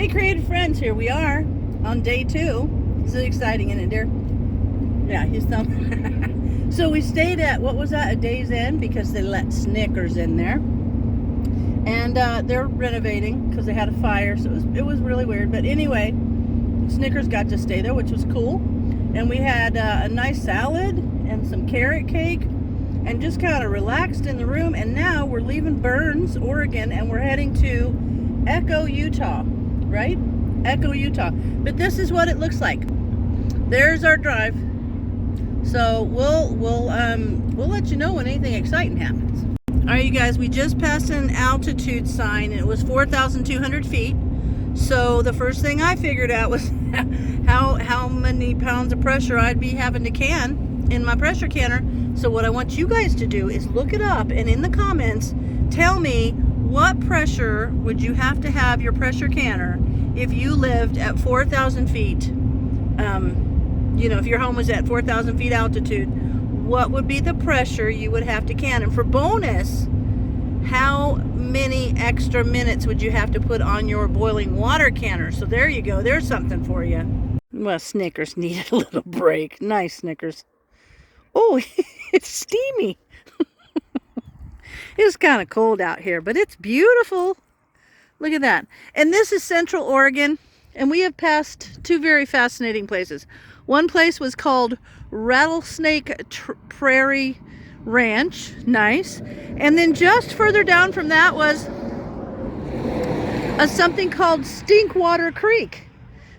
Hey, creative friends, here we are on day 2. This is exciting, isn't it, dear? Yeah, he's thumb. So we stayed at, what was that, a Day's End, because they let Snickers in there. And they're renovating because they had a fire, so it was really weird. But anyway, Snickers got to stay there, which was cool. And we had a nice salad and some carrot cake and just kind of relaxed in the room. And now we're leaving Burns, Oregon, and we're heading to Echo, Utah, right? Echo, Utah. But this is what it looks like. There's our drive. So we'll let you know when anything exciting happens. All right, you guys, we just passed an altitude sign, and it was 4,200 feet. So the first thing I figured out was how many pounds of pressure I'd be having to can in my pressure canner. So what I want you guys to do is look it up, and in the comments, tell me what pressure would you have to have your pressure canner if you lived at 4,000 feet. You know, if your home was at 4,000 feet altitude, what would be the pressure you would have to can? And for bonus, how many extra minutes would you have to put on your boiling water canner? So there you go. There's something for you. Well, Snickers needed a little break. Nice, Snickers. Oh, it's steamy. It's kind of cold out here, but it's beautiful. Look at that. And this is Central Oregon, and we have passed 2 very fascinating places. One place was called Rattlesnake Prairie Ranch. Nice. And then just further down from that was something called Stinkwater Creek.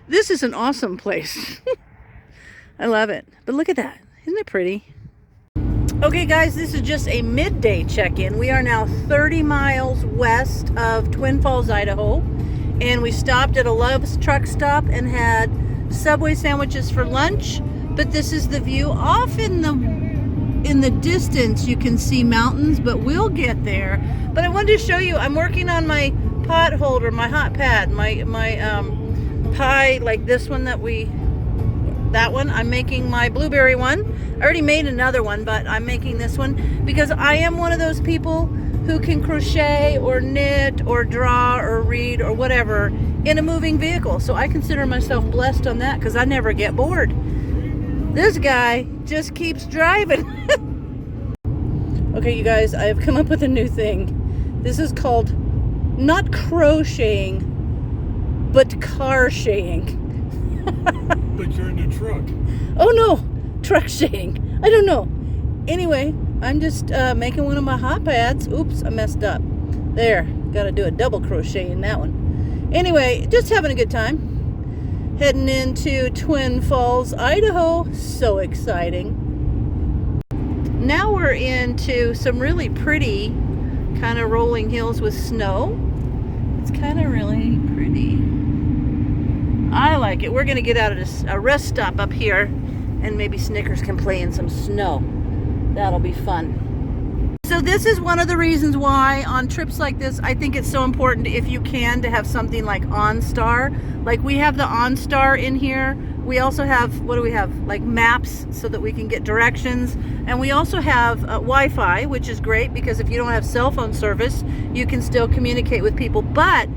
This is an awesome place. I love it. But look at that. Isn't it pretty? Okay, guys, this is just a midday check-in. We are now 30 miles west of Twin Falls, Idaho. And we stopped at a Love's truck stop and had Subway sandwiches for lunch. But this is the view. Off in the distance, you can see mountains, but we'll get there. But I wanted to show you, I'm working on my pot holder, my hot pad, my pie, like this one that one. I'm making my blueberry one. I already made another one, but I'm making this one because I am one of those people who can crochet or knit or draw or read or whatever in a moving vehicle. So I consider myself blessed on that because I never get bored. This guy just keeps driving. Okay, you guys, I have come up with a new thing. This is called not crocheting, but car-shaying. But you're in a truck. Oh no, truck shaying. I don't know. Anyway, I'm just making one of my hot pads. Oops, I messed up. There, got to do a double crochet in that one. Anyway, just having a good time. Heading into Twin Falls, Idaho. So exciting. Now we're into some really pretty kind of rolling hills with snow. It's kind of really pretty. I like it. We're going to get out of a rest stop up here, and maybe Snickers can play in some snow. That'll be fun. So this is one of the reasons why on trips like this, I think it's so important, if you can, to have something like OnStar. Like we have the OnStar in here. We also have, what do we have? Like maps so that we can get directions. And we also have Wi-Fi, which is great because if you don't have cell phone service, you can still communicate with people. But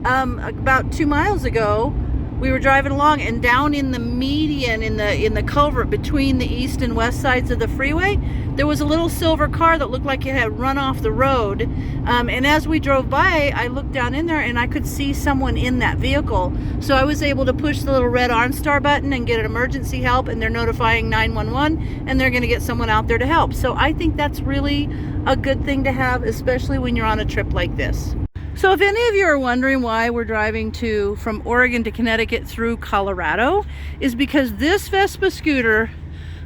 about 2 miles ago, we were driving along, and down in the median, in the culvert between the east and west sides of the freeway, there was a little silver car that looked like it had run off the road. And as we drove by, I looked down in there and I could see someone in that vehicle. So I was able to push the little red OnStar button and get an emergency help, and they're notifying 911, and they're going to get someone out there to help. So I think that's really a good thing to have, especially when you're on a trip like this. So if any of you are wondering why we're driving from Oregon to Connecticut through Colorado, is because this Vespa scooter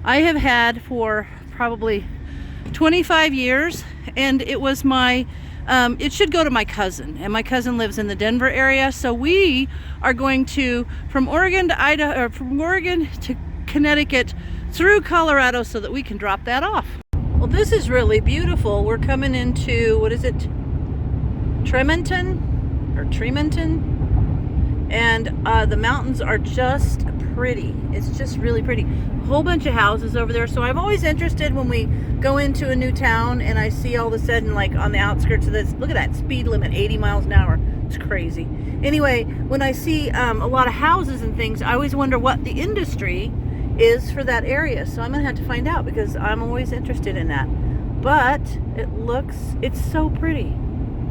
I have had for probably 25 years, and it was it should go to my cousin, and my cousin lives in the Denver area. So we are going from Oregon to Idaho, or from Oregon to Connecticut through Colorado so that we can drop that off. Well, this is really beautiful. We're coming into, what is it? Tremonton, and the mountains are just pretty. It's just really pretty. A whole bunch of houses over there. So I'm always interested when we go into a new town and I see all of a sudden, like on the outskirts of this, look at that speed limit, 80 miles an hour. It's crazy. Anyway, when I see a lot of houses and things, I always wonder what the industry is for that area. So I'm gonna have to find out because I'm always interested in that. But it's so pretty.